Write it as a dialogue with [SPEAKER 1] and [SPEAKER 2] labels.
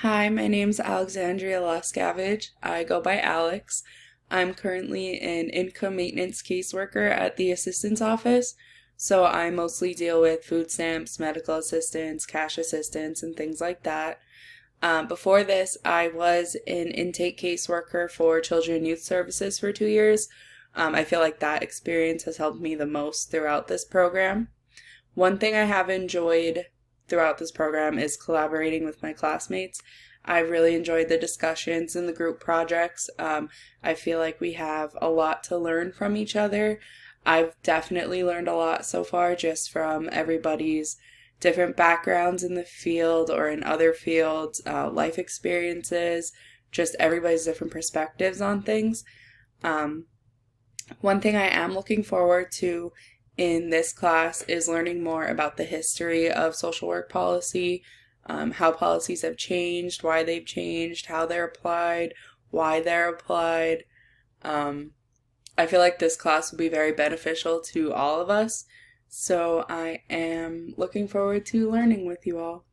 [SPEAKER 1] Hi, my name's Alexandria Lascavage. I go by Alex. I'm currently an income maintenance caseworker at the assistance office, so I mostly deal with food stamps, medical assistance, cash assistance, and things like that. Before this, I was an intake caseworker for Children and Youth Services for 2 years. I feel like that experience has helped me the most throughout this program. One thing I have enjoyed throughout this program is collaborating with my classmates. I really enjoyed the discussions and the group projects. I feel like we have a lot to learn from each other. I've definitely learned a lot so far just from everybody's different backgrounds in the field or in other fields, life experiences, just everybody's different perspectives on things. Um, One thing I am looking forward to in this class is learning more about the history of social work policy, how policies have changed, why they've changed, how they're applied, why they're applied. Um, I feel like this class will be very beneficial to all of us, so I am looking forward to learning with you all.